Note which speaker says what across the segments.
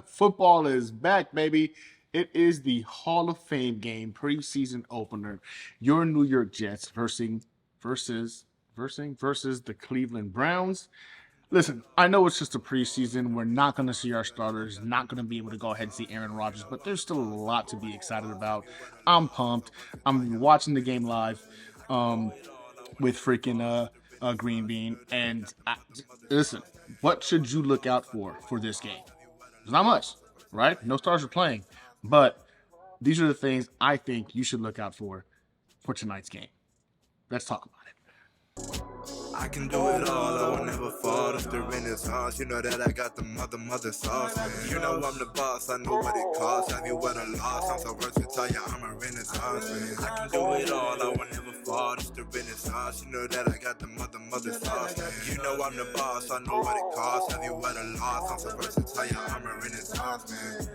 Speaker 1: Football is back, baby. It is the Hall of Fame game, preseason opener. Your New York Jets versus versus the Cleveland Browns. Listen, I know it's just a preseason. We're not going to see our starters, not going to be able to go ahead and see Aaron Rodgers, but there's still a lot to be excited about. I'm pumped. I'm watching the game live with freaking Green Bean. Listen, what should you look out for this game? There's not much, right? No stars are playing, but these are the things I think you should look out for tonight's game. Let's talk about it.
Speaker 2: I can do it all, I will never fall off the renaissance. You know that I got the mother sauce, man. You know I'm the boss, I know what it costs. Have you what a loss? I'm so versatile, yeah, I'm a renaissance, man. I can do it all, I will never fall off the renaissance. You know that I got the mother sauce, man. You know I'm the boss, I know what it costs. Have you what a loss? I'm so versatile, yeah, I'm a renaissance, man.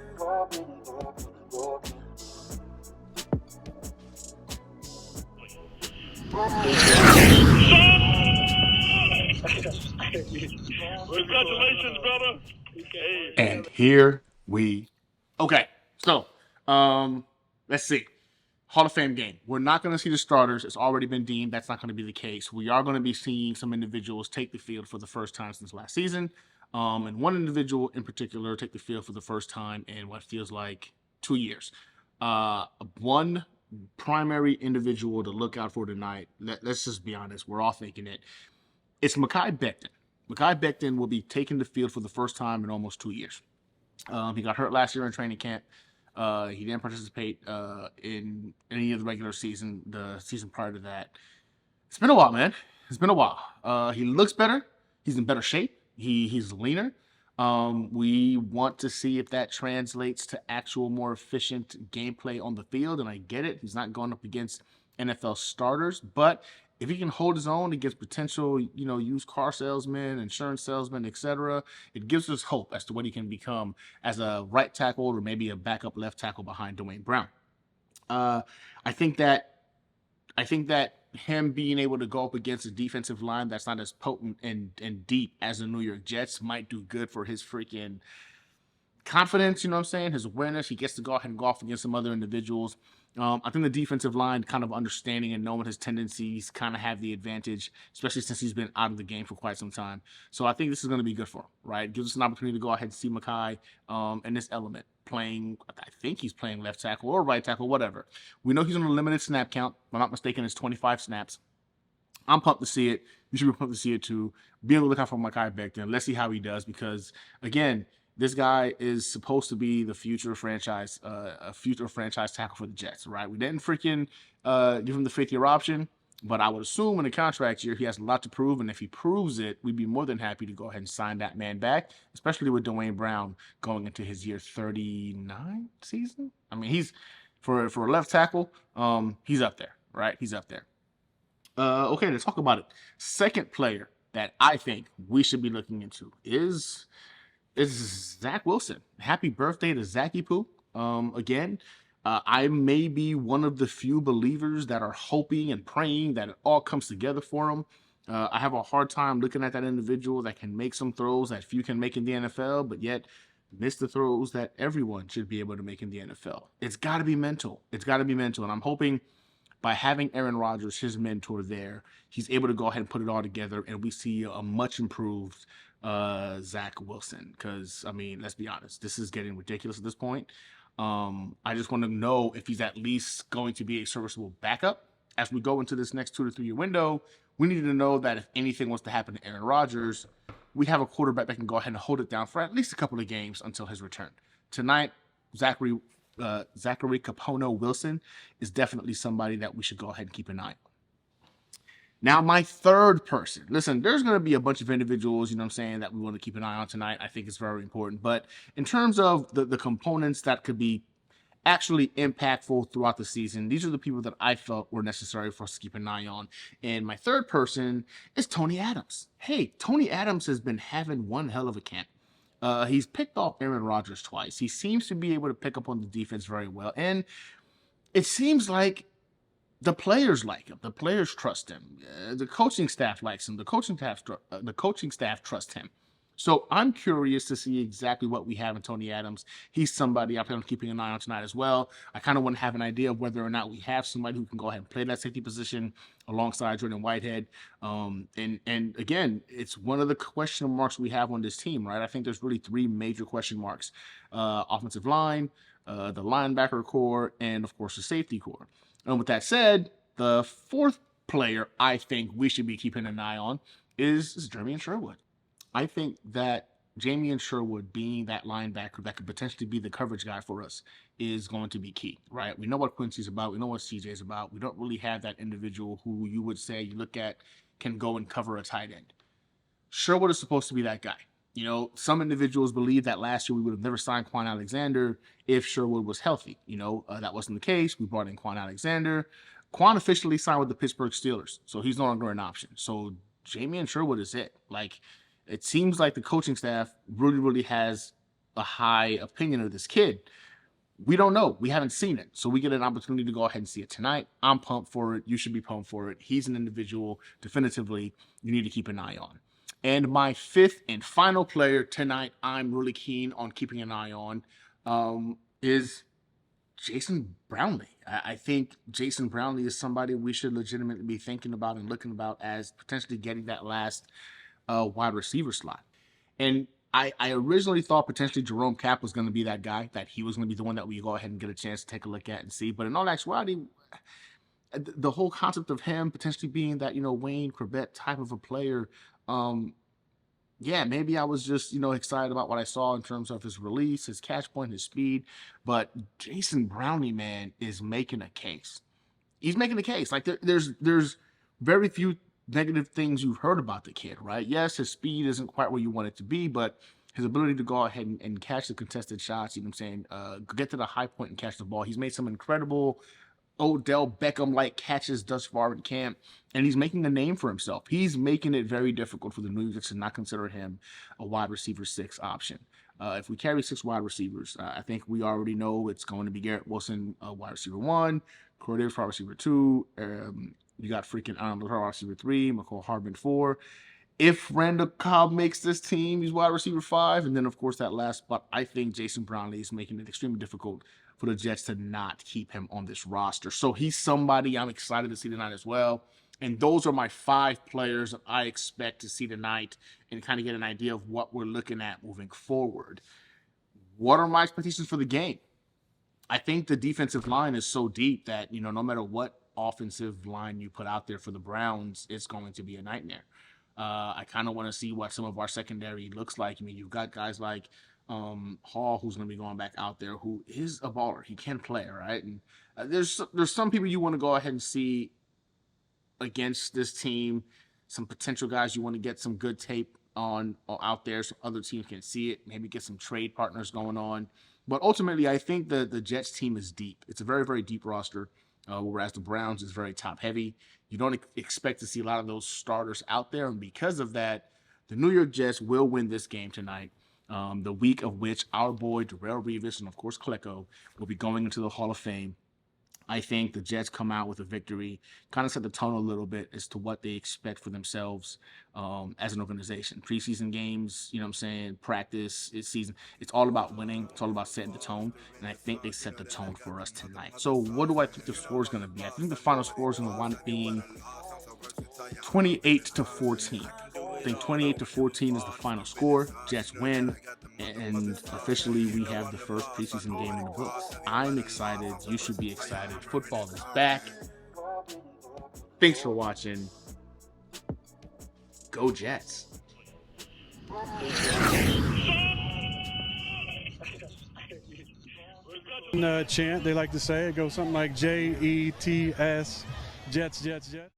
Speaker 3: Congratulations, brother. Hey.
Speaker 1: And here we okay. So, let's see. Hall of Fame game. We're not going to see the starters. It's already been deemed that's not going to be the case. We are going to be seeing some individuals take the field for the first time since last season. And one individual in particular take the field for the first time in what feels like 2 years. One primary individual to look out for tonight. Let's just be honest. We're all thinking it. It's Mekhi Becton. Mekhi Becton will be taking the field for the first time in almost 2 years. He got hurt last year in training camp. He didn't participate in any of the regular season, the season prior to that. It's been a while, man. It's been a while. He looks better. He's in better shape. He's leaner. We want to see if that translates to actual more efficient gameplay on the field, and I get it. He's not going up against NFL starters, but if he can hold his own against potential, used car salesmen, insurance salesmen, etc., it gives us hope as to what he can become as a right tackle or maybe a backup left tackle behind Dwayne Brown. Uh, I think that I think that him being able to go up against a defensive line that's not as potent and deep as the New York Jets might do good for his freaking confidence, you know what I'm saying? His awareness. He gets to go ahead and go off against some other individuals. I think the defensive line kind of understanding and knowing his tendencies kind of have the advantage, especially since he's been out of the game for quite some time. So I think this is going to be good for him, right? Gives us an opportunity to go ahead and see Mekhi in this element playing. I think he's playing left tackle or right tackle, whatever. We know he's on a limited snap count. If I'm not mistaken, it's 25 snaps. I'm pumped to see it. You should be pumped to see it too. Be on the lookout for Mekhi Becton. Let's see how he does because, again, this guy is supposed to be the future franchise, a future franchise tackle for the Jets, right? We didn't freaking give him the fifth-year option, but I would assume in the contract year he has a lot to prove, and if he proves it, we'd be more than happy to go ahead and sign that man back, especially with Dwayne Brown going into his year 39 season. I mean, he's for a left tackle, he's up there, right? He's up there. Okay, to talk about it, second player that I think we should be looking into is Zach Wilson. Happy birthday to Zachy Poo. Again, I may be one of the few believers that are hoping and praying that it all comes together for him. I have a hard time looking at that individual that can make some throws that few can make in the NFL, but yet miss the throws that everyone should be able to make in the NFL. It's got to be mental. It's got to be mental. And I'm hoping by having Aaron Rodgers, his mentor, there, he's able to go ahead and put it all together, and we see a much improved Zach Wilson. Because I mean, let's be honest, this is getting ridiculous at this point. I just want to know if he's at least going to be a serviceable backup as we go into this next 2 to 3 year window. We need to know that if anything was to happen to Aaron Rodgers, we have a quarterback that can go ahead and hold it down for at least a couple of games until his return. Tonight, Zachary Capono Wilson is definitely somebody that we should go ahead and keep an eye on. Now, my third person. Listen, there's going to be a bunch of individuals, you know what I'm saying, that we want to keep an eye on tonight. I think it's very important. But in terms of the components that could be actually impactful throughout the season, these are the people that I felt were necessary for us to keep an eye on. And my third person is Tony Adams. Hey, Tony Adams has been having one hell of a camp. He's picked off Aaron Rodgers twice. He seems to be able to pick up on the defense very well. And it seems like the players like him. The players trust him. The coaching staff likes him. The coaching staff trusts him. So I'm curious to see exactly what we have in Tony Adams. He's somebody I plan on keeping an eye on tonight as well. I kind of want to have an idea of whether or not we have somebody who can go ahead and play that safety position alongside Jordan Whitehead. And again, it's one of the question marks we have on this team, right? I think there's really three major question marks: offensive line, the linebacker core, and of course the safety core. And with that said, the fourth player I think we should be keeping an eye on is Jamien Sherwood. I think that Jamien Sherwood being that linebacker that could potentially be the coverage guy for us is going to be key, right? We know what Quincy's about. We know what CJ's about. We don't really have that individual who you would say you look at can go and cover a tight end. Sherwood is supposed to be that guy. You know, some individuals believe that last year we would have never signed Quan Alexander if Sherwood was healthy. That wasn't the case. We brought in Quan Alexander. Quan officially signed with the Pittsburgh Steelers, so he's no longer an option. So Jamien Sherwood is it. It seems like the coaching staff really, really has a high opinion of this kid. We don't know. We haven't seen it. So we get an opportunity to go ahead and see it tonight. I'm pumped for it. You should be pumped for it. He's an individual, definitively, you need to keep an eye on. And my fifth and final player tonight I'm really keen on keeping an eye on is Jason Brownlee. I think Jason Brownlee is somebody we should legitimately be thinking about and looking about as potentially getting that last wide receiver slot. And I originally thought potentially Jerome Cap was going to be that guy, that he was going to be the one that we go ahead and get a chance to take a look at and see. But in all actuality, the whole concept of him potentially being that, Wayne Corbett type of a player, maybe I was just, excited about what I saw in terms of his release, his catch point, his speed. But Jason Brownlee, man, is making a case. He's making a case. There's very few negative things you've heard about the kid, right? Yes, his speed isn't quite where you want it to be, but his ability to go ahead and catch the contested shots, get to the high point and catch the ball. He's made some incredible Odell Beckham-like catches thus far in camp, and he's making a name for himself. He's making it very difficult for the New York Jets to not consider him a wide receiver 6 option. If we carry 6 wide receivers, I think we already know it's going to be Garrett Wilson, wide receiver 1, Corey Davis, wide receiver 2, you got freaking wide receiver 3, McCall Hardman 4. If Randall Cobb makes this team, he's wide receiver 5. And then, of course, that last spot, I think Jason Brownlee is making it extremely difficult for the Jets to not keep him on this roster. So he's somebody I'm excited to see tonight as well. And those are my 5 players that I expect to see tonight and kind of get an idea of what we're looking at moving forward. What are my expectations for the game? I think the defensive line is so deep that, no matter what offensive line you put out there for the Browns, it's going to be a nightmare. I kind of want to see what some of our secondary looks like. You've got guys like Hall, who's going to be going back out there, who is a baller. He can play, right? And there's some people you want to go ahead and see against this team, some potential guys you want to get some good tape on out there so other teams can see it, maybe get some trade partners going on. But ultimately, I think the Jets team is deep. It's a very, very deep roster. Whereas the Browns is very top-heavy. You don't expect to see a lot of those starters out there, and because of that, the New York Jets will win this game tonight, the week of which our boy Darrelle Revis and, of course, Klecko will be going into the Hall of Fame. I think the Jets come out with a victory, kind of set the tone a little bit as to what they expect for themselves as an organization. Preseason games, practice, season. It's all about winning. It's all about setting the tone, and I think they set the tone for us tonight. So what do I think the score is going to be? I think the final score is going to wind up being 28-14. I think 28-14 is the final score. Jets win, and officially we have the first preseason game in the books. I'm excited. You should be excited. Football is back. Thanks for watching. Go Jets.
Speaker 3: Chant, they like to say, it goes something like Jets, Jets, Jets, Jets.